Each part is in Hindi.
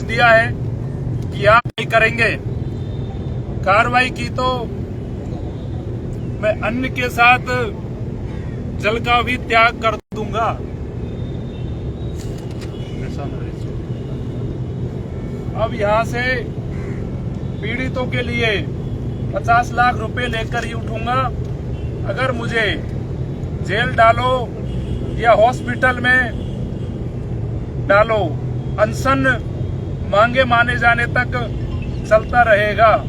दिया है कि आप नहीं करेंगे कार्रवाई की तो मैं अन्न के साथ जल का भी त्याग कर दूंगा। अब यहां से पीड़ितों के लिए 50 लाख रुपए लेकर ही उठूंगा। अगर मुझे जेल डालो या हॉस्पिटल में डालो, अनशन मांगे माने जाने तक चलता रहेगा।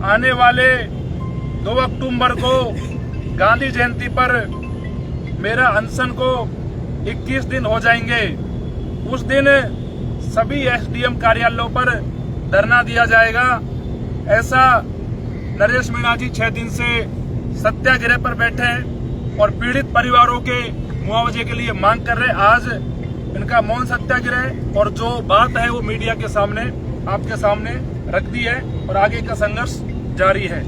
आने वाले 2 अक्टूबर को गांधी जयंती पर मेरा अनशन को 21 दिन हो जाएंगे। उस दिन सभी एसडीएम कार्यालयों पर धरना दिया जाएगा। ऐसा नरेश मीणा जी 6 दिन से सत्याग्रह पर बैठे हैं और पीड़ित परिवारों के मुआवजे के लिए मांग कर रहे हैं। आज इनका मौन सत्याग्रह और जो बात है वो मीडिया के सामने आपके सामने रख दी है और आगे का संघर्ष जारी है।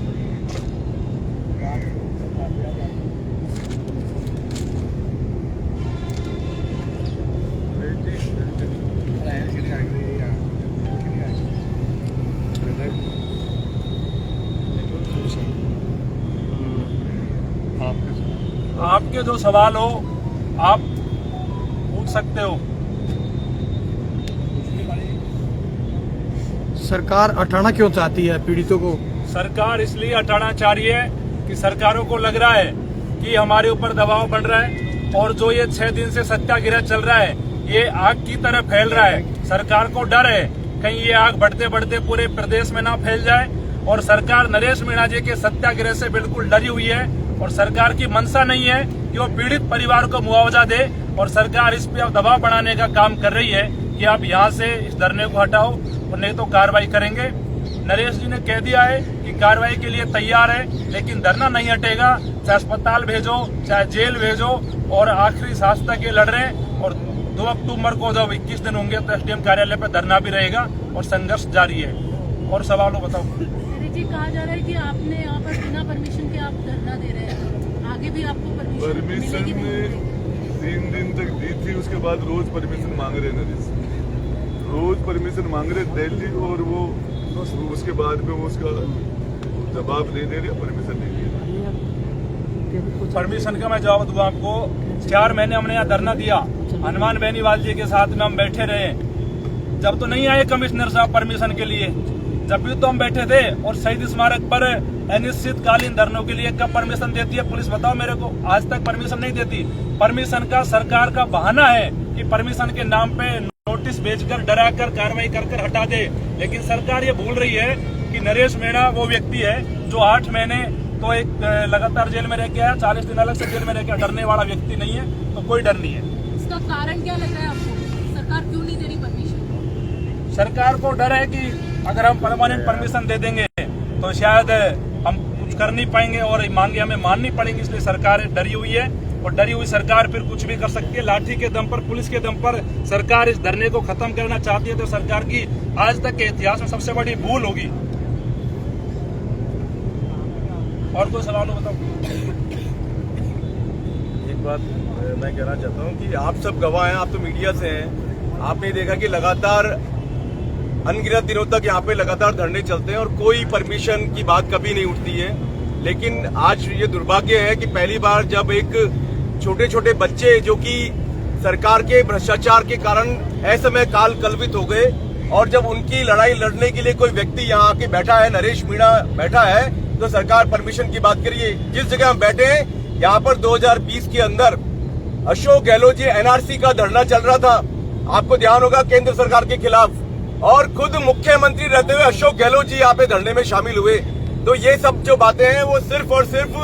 आपके जो सवाल हो आप पूछ सकते हो। सरकार हटाना क्यों चाहती है पीड़ितों को? सरकार इसलिए हटाना चाह रही है कि सरकारों को लग रहा है कि हमारे ऊपर दबाव बन रहा है और जो ये 6 दिन से सत्याग्रह चल रहा है ये आग की तरह फैल रहा है। सरकार को डर है कहीं ये आग बढ़ते बढ़ते पूरे प्रदेश में ना फैल जाए और सरकार नरेश मीणा जी के सत्याग्रह से बिल्कुल डरी हुई है और सरकार की मंशा नहीं है कि वो पीड़ित परिवार को मुआवजा दे और सरकार इस पे दबाव बढ़ाने का काम कर रही है कि आप यहाँ से इस धरने को हटाओ और नहीं तो कार्रवाई करेंगे। नरेश जी ने कह दिया है कि कार्रवाई के लिए तैयार है लेकिन धरना नहीं हटेगा। चाहे अस्पताल भेजो चाहे जेल भेजो और आखिरी सांस तक ये लड़ रहे हैं और 2 अक्टूबर को जब 21 दिन होंगे तो एसडीएम कार्यालय पर धरना भी रहेगा और संघर्ष जारी है। और सवालों बताओ। जी कहा जा रहा है कि आपने यहाँ पर बिना परमिशन के आप धरना दे रहे हैं, आगे भी आपको परमिशन 3 दिन तक दी थी, उसके बाद रोज परमिशन मांग रहे नरेश, रोज परमिशन मांग रहे दिल्ली और वो उसके बाद में वो उसका जवाब नहीं दे रहे, परमिशन नहीं दे रहे। परमिशन का मैं जवाब दूंगा आपको। 4 महीने हमने यहाँ धरना दिया, हनुमान बेनीवाल जी के साथ में हम बैठे रहे। जब तो नहीं आए कमिश्नर साहब परमिशन के लिए, जब भी तो हम बैठे थे। और शहीद स्मारक पर अनिश्चितकालीन धरनों के लिए कब परमिशन देती है पुलिस, बताओ मेरे को। आज तक परमिशन नहीं देती। परमिशन का सरकार का बहाना है कि परमिशन के नाम पे नोटिस भेजकर डराकर कार्रवाई कर हटा दे। लेकिन सरकार ये भूल रही है कि नरेश मीणा वो व्यक्ति है जो 8 महीने तो एक लगातार जेल में रह के आया, 40 दिन अलग से जेल में रह के। डरने वाला व्यक्ति नहीं है, तो कोई डर नहीं है। इसका कारण क्या लग रहा है आपको? सरकार क्यों नहीं दे रही परमिशन? सरकार को डर है कि अगर हम परमानेंट परमिशन दे देंगे तो शायद हम कुछ कर नहीं पाएंगे और मांगे हमें माननी पड़ेंगी। इसलिए सरकार डरी हुई है और डरी हुई सरकार फिर कुछ भी कर सकती है। लाठी के दम पर, पुलिस के दम पर सरकार इस धरने को खत्म करना चाहती है तो सरकार की आज तक के इतिहास में सबसे बड़ी भूल होगी। और कोई सवाल हो बताओ। एक बात मैं कहना चाहता हूँ कि आप सब गवाह हैं, आप तो मीडिया से हैं। आपने देखा कि लगातार अनगिनत दिनों तक यहाँ पे लगातार धरने चलते हैं और कोई परमिशन की बात कभी नहीं उठती है। लेकिन आज ये दुर्भाग्य है कि पहली बार जब एक छोटे छोटे बच्चे जो कि सरकार के भ्रष्टाचार के कारण असमय काल कल्पित हो गए और जब उनकी लड़ाई लड़ने के लिए कोई व्यक्ति यहाँ आके बैठा है, नरेश मीणा बैठा है, तो सरकार परमिशन की बात करिए। जिस जगह हम बैठे हैं यहाँ पर 2020 के अंदर अशोक गहलोत जी एनआरसी का धरना चल रहा था, आपको ध्यान होगा, केंद्र सरकार के खिलाफ, और खुद मुख्यमंत्री रहते हुए अशोक गहलोत जी यहाँ पे धरने में शामिल हुए। तो ये सब जो बातें हैं वो सिर्फ और सिर्फ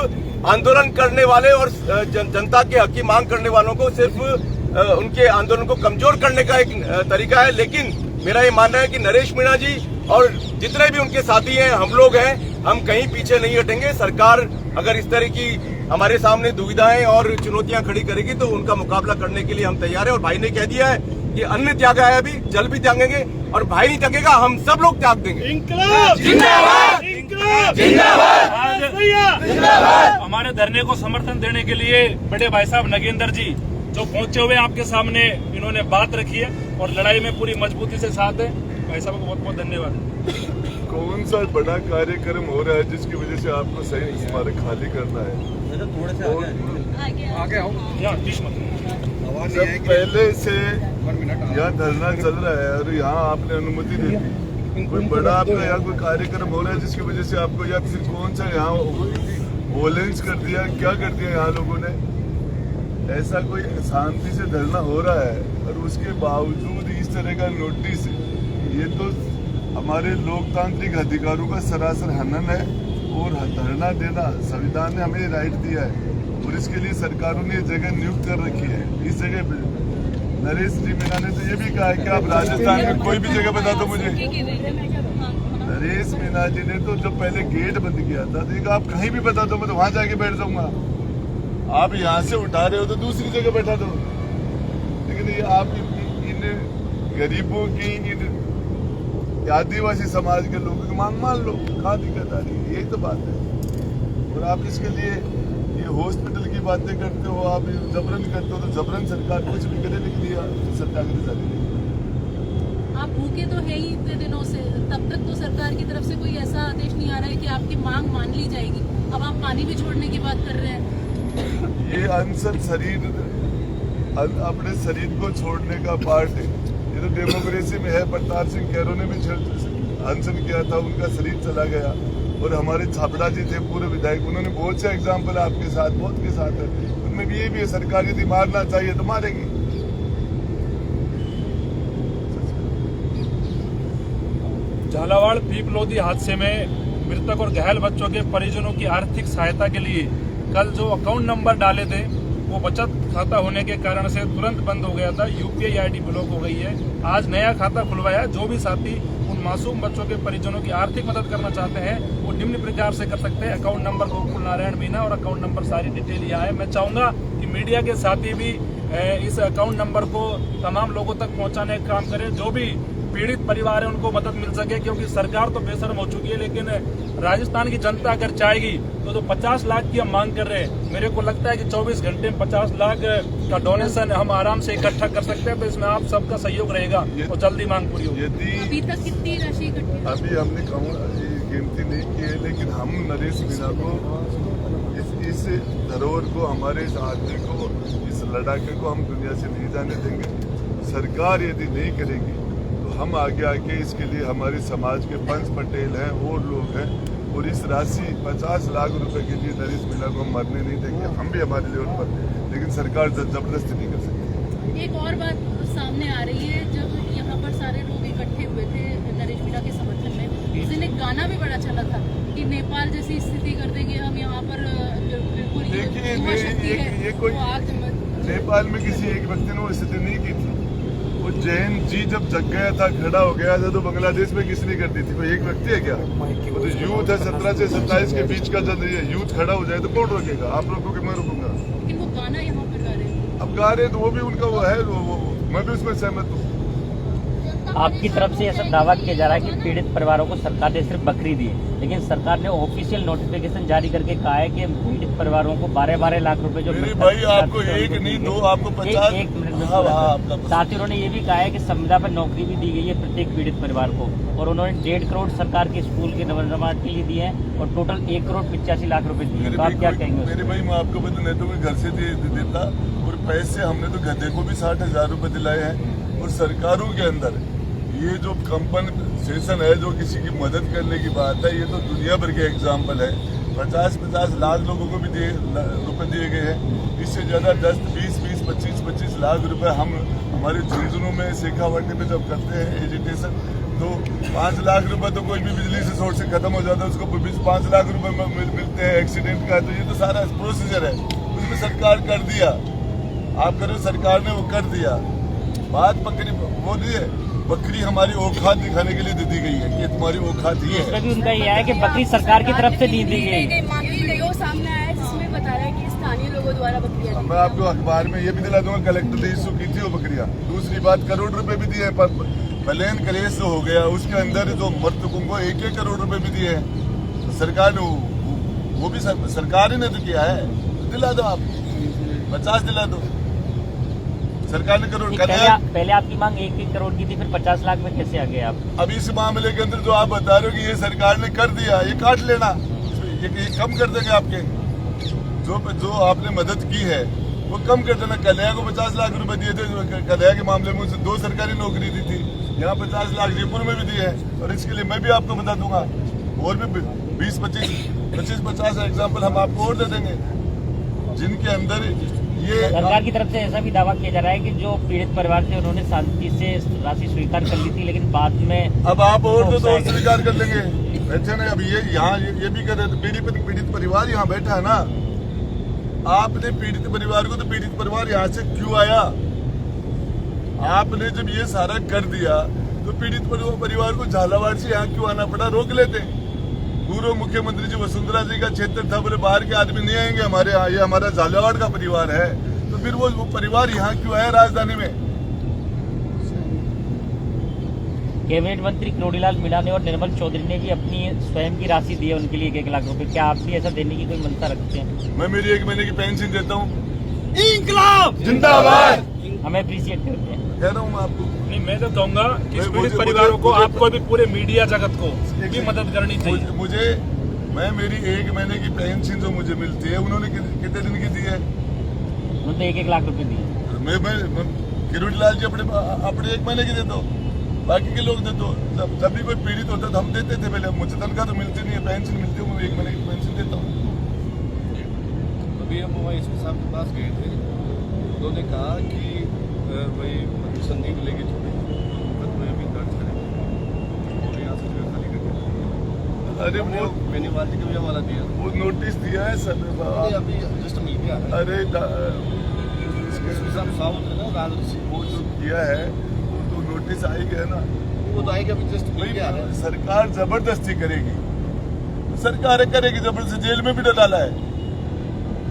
आंदोलन करने वाले और जनता के हक की मांग करने वालों को सिर्फ उनके आंदोलन को कमजोर करने का एक तरीका है। लेकिन मेरा ये मानना है कि नरेश मीणा जी और जितने भी उनके साथी हैं, हम लोग हैं, हम कहीं पीछे नहीं हटेंगे। सरकार अगर इस तरह की हमारे सामने दुविधाएं और चुनौतियां खड़ी करेगी तो उनका मुकाबला करने के लिए हम तैयार हैं। और भाई ने कह दिया है कि अन्न त्यागा है, अभी जल भी त्यागेंगे और भाई नहीं त्यागेगा, हम सब लोग त्याग देंगे। इंकलाब जिंदाबाद, इंकलाब जिंदाबाद। हमारे धरने को समर्थन देने के लिए बड़े भाई साहब नगेंद्र जी जो पहुंचे हुए आपके सामने इन्होंने बात रखी है और लड़ाई में पूरी मजबूती से साथ है। भाई साहब को बहुत बहुत धन्यवाद। कौन सा बड़ा कार्यक्रम हो रहा है जिसकी वजह से आपको सही स्मारक खाली करना है? यहाँ बीच मत। जब पहले से यहाँ धरना चल रहा है और यहाँ आपने अनुमति दे दी, कोई बड़ा आपका यहाँ कोई कार्यक्रम हो रहा है जिसकी वजह से आपको या फिर कौन सा यहाँ वॉलेंस कर दिया, क्या कर दिया यहाँ लोगों ने? ऐसा कोई शांति से धरना हो रहा है और उसके बावजूद इस तरह का नोटिस, ये तो हमारे लोकतांत्रिक अधिकारों का सरासर हनन है। और धरना देना संविधान ने हमें राइट दिया है और इसके लिए सरकारों ने जगह नियुक्त कर रखी है। इस जगह पे नरेश जी मीना ने तो ये भी कहा है कि आप राजस्थान में कोई भी जगह बता दो मुझे। नरेश मीना जी ने तो जब पहले गेट बंद किया था तो आप कहीं भी बता दो, मैं तो वहां जाके बैठ जाऊंगा। आप यहाँ से उठा रहे हो तो दूसरी जगह बैठा दो, लेकिन ये आप इन गरीबों की, इन आदिवासी समाज के लोगों की मांग मान लो, कहाँ दिक्कत आ रही है? यही तो बात है। और आप इसके लिए ये हॉस्पिटल की बातें करते हो, आप जबरन करते हो, तो जबरन सरकार कुछ भी करे, लेकिन ये सरकार की जारी नहीं। आप भूखे तो है ही इतने दिनों से, तब तक तो सरकार की तरफ से कोई ऐसा आदेश नहीं आ रहा है कि आपकी मांग मान ली जाएगी। अब आप पानी भी छोड़ने की बात कर रहे हैं। ये अनशन शरीर, अपने शरीर को छोड़ने का पार्ट है। ये तो डेमोक्रेसी में है। प्रताप सिंह कैरो ने भी अनशन किया था, उनका शरीर चला गया। और हमारे छाबड़ा जी थे पूर्व विधायक, उन्होंने बहुत से एग्जाम्पल आपके साथ, बहुत के साथ है, उनमें भी ये भी है सरकार यदि मारना चाहिए तो मारेगी। झालावाड़ पीप लोधी हादसे में मृतक और घायल बच्चों के परिजनों की आर्थिक सहायता के लिए कल जो अकाउंट नंबर डाले थे वो बचत खाता होने के कारण से तुरंत बंद हो गया था। यूपीआई आईडी ब्लॉक हो गई है। आज नया खाता खुलवाया। जो भी साथी उन मासूम बच्चों के परिजनों की आर्थिक मदद करना चाहते हैं वो निम्न प्रकार से कर सकते हैं। अकाउंट नंबर गोकुल नारायण मीना और अकाउंट नंबर सारी डिटेल यहाँ है। मैं चाहूंगा कि मीडिया के साथी भी इस अकाउंट नंबर को तमाम लोगों तक पहुँचाने का काम करें। जो भी पीड़ित परिवार है उनको मदद मिल सके, क्योंकि सरकार तो बेशर्म हो चुकी है, लेकिन राजस्थान की जनता अगर चाहेगी तो 50 लाख की हम मांग कर रहे हैं। मेरे को लगता है कि 24 घंटे में 50 लाख का डोनेशन हम आराम से इकट्ठा कर सकते हैं। तो इसमें आप सबका सहयोग रहेगा और जल्दी मांग पूरी होगी। यदि अभी तक कितनी राशि इकट्ठी? अभी हमने गिनती नहीं की है, लेकिन हम नरेश मीना को इस धरोहर को, हमारे इस आदमी को, इस लड़ाके को हम दुनिया से नहीं जाने देंगे। सरकार यदि नहीं करेगी तो हम आगे आके इसके लिए हमारे समाज के पंच पटेल हैं और लोग हैं, और इस राशि 50 लाख रुपए के लिए नरेश मीना को हम मरने नहीं देंगे। हम भी हमारे लेवल पर, लेकिन सरकार जबरदस्ती नहीं कर सकती। एक और बात सामने आ रही है, जब यहाँ पर सारे लोग इकट्ठे हुए थे नरेश मीना के समर्थन में, उस दिन एक गाना भी बड़ा चला था कि नेपाल जैसी स्थिति कर देंगे हम यहाँ पर। बिल्कुल ये कोई नेपाल में किसी एक व्यक्ति ने वो स्थिति नहीं की थी। वो जैन जी जब जग गया था, खड़ा हो गया था, तो बांग्लादेश में किसने कर दी थी? कोई एक व्यक्ति है क्या? वो तो यूथ है 17 से 27 के बीच का जब यूथ खड़ा हो जाए तो कौन रोकेगा? आप रोकोगे, मैं रोकूंगा। लेकिन वो गाना यहाँ पर गा रहे हैं। अब गा रहे हैं तो वो भी उनका वो है, मैं भी उसमें सहमत हूँ। आपकी तरफ से ऐसा दावा किया जा रहा है कि पीड़ित परिवारों को सरकार ने सिर्फ बकरी दी, लेकिन सरकार ने ऑफिशियल नोटिफिकेशन जारी करके कहा है कि पीड़ित परिवारों को 12-12 लाख रुपए जो भाई आपको एक नहीं दो, आपको 50। एक मिनट में साथ ही उन्होंने ये भी कहा है कि संविदा पर नौकरी भी दी गई है प्रत्येक पीड़ित परिवार को, और उन्होंने 1.5 करोड़ सरकार के स्कूल के नवनिर्माण के लिए दिए हैं और टोटल 1 करोड़ 85 लाख रुपए दिए। तो आप क्या कहेंगे? मेरे भाई मैं आपको बता नहीं तो घर से देता, और पैसे हमने तो गधे को भी 60,000 रुपए दिलाए हैं। और सरकारों के अंदर ये जो कंपनसेशन है, जो किसी की मदद करने की बात है, ये तो दुनिया भर के एग्जाम्पल है। 50-50 लाख लोगों को भी रुपए दिए गए हैं। इससे ज्यादा 10, 20, 25 लाख रुपए हम हमारे झुंझुनू में शेखावाटी में जब करते हैं एजुकेशन, तो 5 लाख रुपए तो कोई भी बिजली से सोर्स से खत्म हो जाता है, उसको 5 लाख रुपए मिलते हैं एक्सीडेंट का। तो ये तो सारा प्रोसीजर है, उसमें सरकार कर दिया। आप करो, सरकार ने वो कर दिया। बात पकड़ी वो दिए, बकरी हमारी औकात दिखाने के लिए दे दी गई है कि तुम्हारी औकात ये है। इसमें भी उनका यह है कि बकरी सरकार की तरफ से दी गई है। सामने आया जिसमें बता रहा है कि स्थानीय लोगों द्वारा बकरियां। मैं आपको अखबार में ये भी दिला दूंगा, कलेक्टर ने इशू की थी वो बकरियां। दूसरी बात, करोड़ रुपए भी दिए, प्लेन कलेश जो हो गया उसके अंदर जो मृतकों को 1-1 करोड़ रुपए भी दिए हैं। तो सरकार ने वो भी सरकार ही ने तो किया है। दिला दो, आप 50 दिला दो। सरकार ने करोड़ पहले आपकी मांग 1 करोड़ की थी, फिर 50 लाख में कैसे आ गए आप? अब इस मामले के अंदर जो आप बता रहे हो कि ये सरकार ने कर दिया, ये काट लेना, ये कम कर देंगे आपके जो आपने मदद की है वो कम कर देना। कल्याण को 50 लाख रुपए दिए थे, कल्याण के मामले में उसे 2 सरकारी नौकरी दी थी, यहाँ 50 लाख जयपुर में भी दी है। और इसके लिए मैं भी आपको बता दूंगा, और भी 20-25-50 एग्जाम्पल हम आपको और दे देंगे जिनके अंदर ये। सरकार की तरफ से ऐसा भी दावा किया जा रहा है कि जो पीड़ित परिवार थे उन्होंने शांति से राशि स्वीकार कर ली थी, लेकिन बाद में अब आप और तो स्वीकार कर लेंगे। अच्छा नहीं, अब ये यहाँ ये भी कर रहे तो पीड़ित परिवार यहाँ बैठा है ना, आपने पीड़ित परिवार को, तो पीड़ित परिवार यहाँ से क्यों आया? आपने जब ये सारा कर दिया तो पीड़ित परिवार को झालावाड़ से यहाँ क्यों आना पड़ा? रोक लेते। पूर्व मुख्यमंत्री जी वसुंधरा जी का क्षेत्र था, बोले बाहर के आदमी नहीं आएंगे हमारे यहाँ, ये हमारा झालावाड़ का परिवार है, तो फिर वो परिवार यहाँ क्यों आया राजधानी में? कैबिनेट मंत्री करोड़ीलाल मीणा ने और निर्मल चौधरी ने भी अपनी स्वयं की राशि दी है उनके लिए 1 लाख रुपए। क्या आप भी ऐसा देने की कोई मंशा रखते हैं? मैं मेरी 1 महीने की पेंशन देता हूँ। इंकलाब जिंदाबाद। हमें अप्रिशिएट करते हैं, कह रहा हूँ मैं आपको। नहीं, मैं तो कहूँगा कि पीड़ित परिवारों को, आपको भी पूरे मीडिया जगत को भी मदद करनी चाहिए। मैं मेरी 1 महीने की पेंशन जो मुझे मिलती है, उन्होंने कितने दिन की दी है? उन्होंने 1 लाख रुपए दिए। मैं किरोड़ीलाल जी अपने 1 महीने की देता हूँ, बाकी के लोग देते हो। जब भी कोई पीड़ित होता तो हम देते थे पहले। मुझे तनख्वाह तो मिलती नहीं है, पेंशन मिलती है, मैं 1 महीने की पेंशन देता हूँ। अभी हम वहाँ एसपी साहब के पास गए थे, उन्होंने कहा कि भाई संधि मिलेगी थोड़ी, मैं अभी दर्ज करेंगे और यहाँ से जो खाली करके। अरे वो मैंने वाली का भी हवाला दिया, वो नोटिस दिया है सर, अभी जस्ट मिल गया है। अरे एसपी साहब साउथ है ना, वो जो किया है तो नोटिस आई गया ना, वो तो आएगा, अभी जस्ट मिल गया है। सरकार जबरदस्ती करेगी, सरकार करेगी जबरदस्ती। जेल में भी डाला है,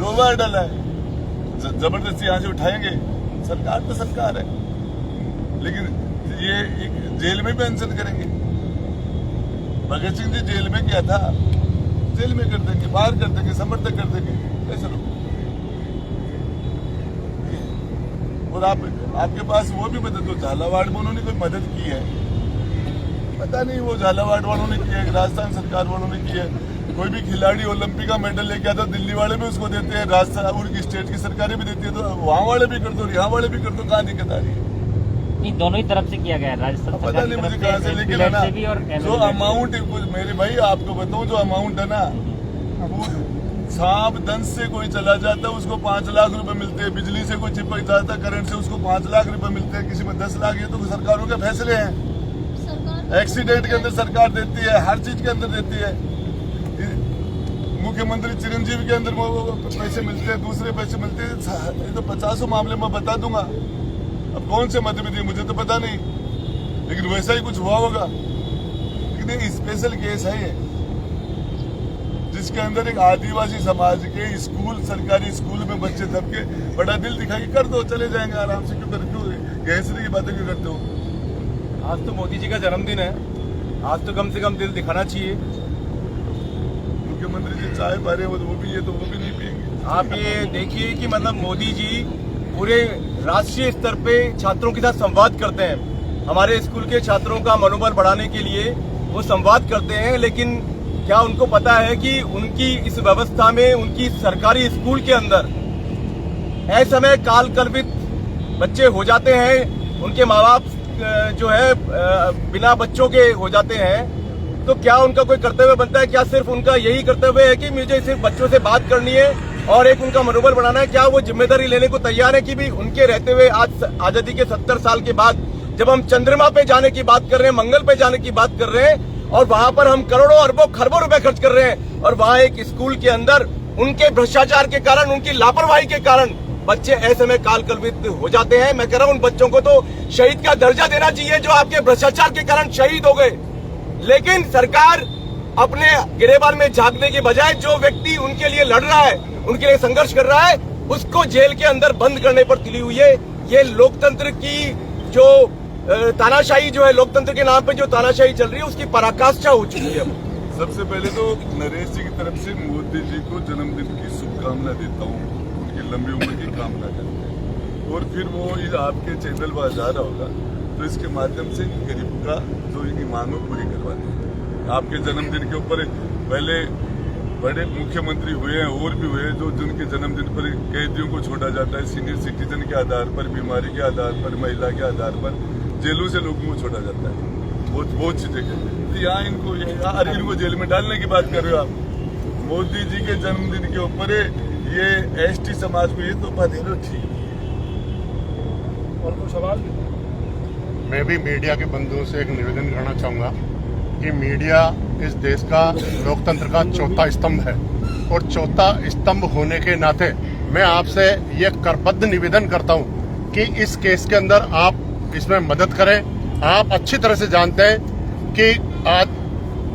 2 बार डाला है, जबरदस्ती यहाँ से उठाएंगे। सरकार तो सरकार है, लेकिन ये जेल में भी अनशन करेंगे। भगत सिंह जी जेल में क्या था, जेल में कर देंगे, बाहर कर देंगे, समर्थक कर देंगे, ऐसे लोग। और आपके पास वो भी मदद, तो झालावाड़ में उन्होंने कोई मदद की है पता नहीं, वो झालावाड़ वालों ने की है, राजस्थान सरकार वालों ने की है। कोई भी खिलाड़ी ओलंपिक का मेडल लेके आता, दिल्ली वाले भी उसको देते हैं, राजस्थान उनकी स्टेट की सरकारें भी देती है, तो वहाँ वाले भी कर दो, यहाँ वाले भी कर दो, कहाँ दिक्कत आ रही है? नहीं, दोनों ही तरफ से किया गया है, राजस्थान पता नहीं मुझे कहाँ से, लेकिन है ना जो अमाउंट, मेरे भाई आपको बताऊं, जो अमाउंट है ना, वो सांप दंश से कोई चला जाता है उसको 5 लाख रुपए मिलते हैं, बिजली से कोई चिपक जाता है करंट से उसको 5 लाख रुपए मिलते हैं, किसी में 10 लाख। ये तो सरकारों के फैसले हैं। एक्सीडेंट के अंदर सरकार देती है, हर चीज के अंदर देती है। मुख्यमंत्री चिरंजीवी के अंदर पैसे मिलते हैं, दूसरे पैसे मिलते हैं, ये तो 50 मामले में बता दूंगा। अब कौन से मध्य में मुझे तो पता नहीं, लेकिन वैसा ही कुछ हुआ होगा। लेकिन ये स्पेशल केस है ये, जिसके अंदर एक आदिवासी समाज के स्कूल, सरकारी स्कूल में बच्चे दबके बड़ा दिल दिखा के कर दो, चले जाएंगे आराम से, क्यों गैसरी की बातें क्यों करते हो? आज तो मोदी जी का जन्मदिन है, आज तो कम से कम दिल दिखाना चाहिए। मुख्यमंत्री जी चाय पा रहे हैं, वो भी, ये तो वो भी नहीं पिएंगे। आप ये देखिए कि मतलब मोदी जी पूरे राष्ट्रीय स्तर पे छात्रों के साथ संवाद करते हैं। हमारे स्कूल के छात्रों का मनोबल बढ़ाने के लिए वो संवाद करते हैं, लेकिन क्या उनको पता है कि उनकी इस व्यवस्था में, उनकी सरकारी स्कूल के अंदर ऐसे में काल कल्पित बच्चे हो जाते हैं, उनके माँ बाप जो है बिना बच्चों के हो जाते हैं, तो क्या उनका कोई कर्तव्य बनता है? क्या सिर्फ उनका यही कर्तव्य है कि मुझे सिर्फ बच्चों से बात करनी है और एक उनका मनोबल बढ़ाना है? क्या वो जिम्मेदारी लेने को तैयार है कि भी उनके रहते हुए आज आजादी के 70 साल के बाद जब हम चंद्रमा पे जाने की बात कर रहे हैं, मंगल पे जाने की बात कर रहे हैं, और वहां पर हम करोड़ों अरबों खरबों रुपए खर्च कर रहे हैं, और वहां एक स्कूल के अंदर उनके भ्रष्टाचार के कारण, उनकी लापरवाही के कारण बच्चे ऐसे में काल कल्पित हो जाते हैं। मैं कह रहा हूं उन बच्चों को तो शहीद का दर्जा देना चाहिए जो आपके भ्रष्टाचार के कारण शहीद हो गए। लेकिन सरकार अपने गिरेबान में झांकने के बजाय जो व्यक्ति उनके लिए लड़ रहा है, उनके लिए संघर्ष कर रहा है, उसको जेल के अंदर बंद करने पर तुली हुई है। ये लोकतंत्र की जो तानाशाही जो है, लोकतंत्र के नाम पे जो तानाशाही चल रही है, उसकी पराकाष्ठा हो चुकी है। सबसे पहले तो नरेश जी की तरफ से मोदी जी को जन्मदिन की शुभकामना देता हूँ, उनकी लंबी उम्र की कामना करते हैं। और फिर वो आपके चैनल पर जा रहा होगा, तो इसके माध्यम से गरीब का जो इनकी मांगों पूरी करवानी है। आपके जन्मदिन के ऊपर पहले बड़े मुख्यमंत्री हुए हैं और भी हुए जो जिनके जन्मदिन पर कैदियों को छोड़ा जाता है, सीनियर सिटीजन के आधार पर, बीमारी के आधार पर, महिला के आधार पर, जेलों से लोगों को छोड़ा जाता है। बहुत चीजें कहते हैं। यहाँ इनको जेल में डालने की बात कर रहे हो आप। मोदी जी के जन्मदिन के ऊपर ये एसटी समाज को ये तोहफा दे रहे हो, ठीक। और कोई सवाल? मैं भी मीडिया के बंधुओं से एक निवेदन करना चाहूँगा कि मीडिया इस देश का लोकतंत्र का चौथा स्तंभ है और चौथा स्तंभ होने के नाते मैं आपसे ये करबद्ध निवेदन करता हूँ कि इस केस के अंदर आप इसमें मदद करें। आप अच्छी तरह से जानते हैं कि आज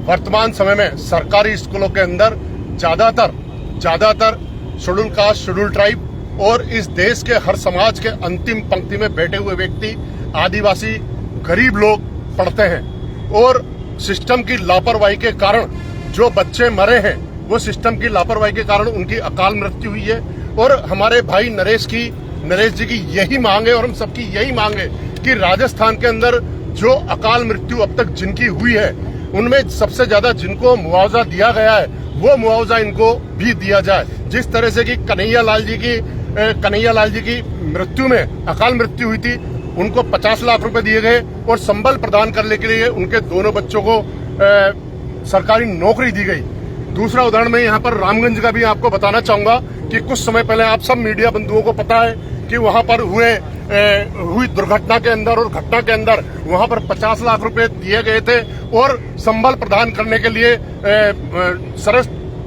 वर्तमान समय में सरकारी स्कूलों के अंदर ज्यादातर शेड्यूल कास्ट, शेड्यूल ट्राइब और इस देश के हर समाज के अंतिम पंक्ति में बैठे हुए व्यक्ति, आदिवासी, गरीब लोग पढ़ते हैं और सिस्टम की लापरवाही के कारण जो बच्चे मरे हैं वो सिस्टम की लापरवाही के कारण उनकी अकाल मृत्यु हुई है। और हमारे भाई नरेश जी की यही मांग है और हम सबकी यही मांग है कि राजस्थान के अंदर जो अकाल मृत्यु अब तक जिनकी हुई है उनमें सबसे ज्यादा जिनको मुआवजा दिया गया है वो मुआवजा इनको भी दिया जाए। जिस तरह से कि कन्हैया लाल जी की मृत्यु में अकाल मृत्यु हुई थी, उनको 50 लाख रुपए दिए गए और संबल प्रदान करने के लिए उनके दोनों बच्चों को सरकारी नौकरी दी गई। दूसरा उदाहरण मैं यहाँ पर रामगंज का भी आपको बताना चाहूंगा कि कुछ समय पहले आप सब मीडिया बंधुओं को पता है कि वहां पर हुई दुर्घटना के अंदर और घटना के अंदर वहां पर 50 लाख रुपए दिए गए थे और संबल प्रदान करने के लिए सरस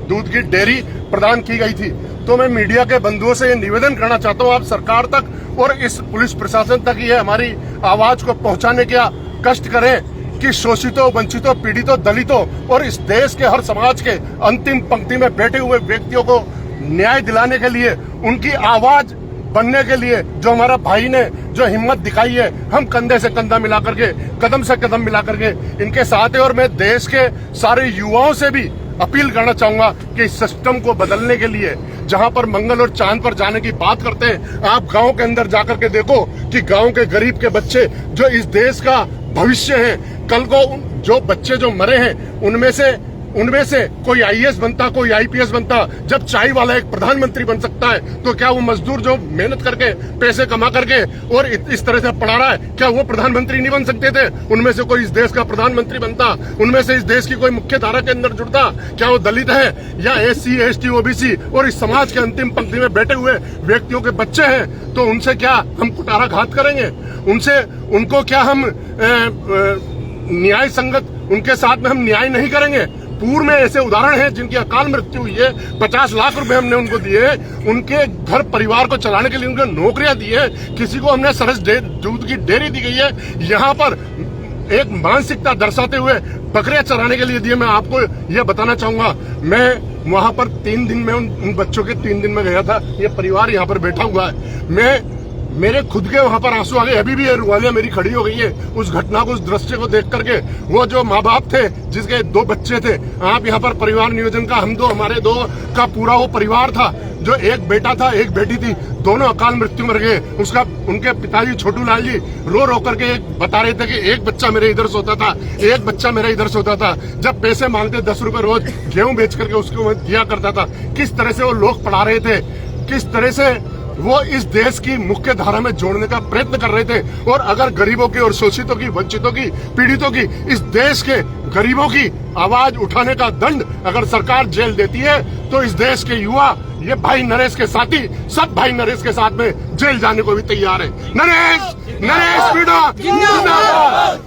दूध की डेयरी प्रदान की गई थी। तो मैं मीडिया के बंधुओं से ये निवेदन करना चाहता हूँ आप सरकार तक और इस पुलिस प्रशासन तक ये हमारी आवाज को पहुंचाने का कष्ट करें कि शोषितों, वंचितों, पीड़ितों, दलितों और इस देश के हर समाज के अंतिम पंक्ति में बैठे हुए व्यक्तियों को न्याय दिलाने के लिए, उनकी आवाज बनने के लिए जो हमारा भाई ने जो हिम्मत दिखाई है, हम कंधे से कंधा मिला करके, कदम से कदम मिला करके इनके साथ है। और मैं देश के सारे युवाओं से भी अपील करना चाहूंगा कि इस सिस्टम को बदलने के लिए जहां पर मंगल और चांद पर जाने की बात करते हैं, आप गांव के अंदर जाकर के देखो कि गांव के गरीब के बच्चे जो इस देश का भविष्य है, कल को जो बच्चे जो मरे हैं उनमें से कोई आईएएस बनता, कोई आईपीएस बनता। जब चाय वाला एक प्रधानमंत्री बन सकता है तो क्या वो मजदूर जो मेहनत करके पैसे कमा करके और इस तरह से पढ़ा रहा है, क्या वो प्रधानमंत्री नहीं बन सकते थे? उनमें से कोई इस देश का प्रधानमंत्री बनता, उनमें से इस देश की कोई मुख्य धारा के अंदर जुड़ता। क्या वो दलित है या एससी, एसटी, ओबीसी और इस समाज के अंतिम पंक्ति में बैठे हुए व्यक्तियों के बच्चे हैं तो उनसे क्या हम कुठाराघात करेंगे? उनको क्या हम न्याय संगत उनके साथ में हम न्याय नहीं करेंगे? पूर्व में ऐसे उदाहरण हैं जिनकी अकाल मृत्यु हुई है, 50 लाख रुपए हमने उनको दिए, उनके घर परिवार को चलाने के लिए उनको नौकरियां दी है, किसी को हमने सरस दूध की डेयरी दी गई है। यहाँ पर एक मानसिकता दर्शाते हुए बकरियां चराने के लिए दिए। मैं आपको यह बताना चाहूंगा, मैं वहां पर 3 दिन में उन बच्चों के 3 दिन में गया था। ये परिवार यहाँ पर बैठा हुआ है, मेरे खुद के वहां पर आंसू आ गए। अभी भी ये रुवालियां मेरी खड़ी हो गई है उस घटना को, उस दृश्य को देख करके। वो जो माँ बाप थे जिसके 2 बच्चे थे, आप यहाँ पर परिवार नियोजन का हमारे 2 का पूरा वो परिवार था, जो एक बेटा था, एक बेटी थी, दोनों अकाल मृत्यु मर गए। उनके पिताजी छोटू लाल जी रो करके बता रहे थे कि एक बच्चा मेरे इधर सोता था, एक बच्चा मेरे इधर सोता था। जब पैसे मांगते 10 रुपए रोज गेहूं बेच करके उसको दिया करता था। किस तरह से वो लोग पढ़ा रहे थे, किस तरह से वो इस देश की मुख्य धारा में जोड़ने का प्रयत्न कर रहे थे। और अगर गरीबों की और शोषितों की, वंचितों की, पीड़ितों की, इस देश के गरीबों की आवाज उठाने का दंड अगर सरकार जेल देती है तो इस देश के युवा, ये भाई नरेश के साथी, सब भाई नरेश के साथ में जेल जाने को भी तैयार है। नरेश जिंदाबाद।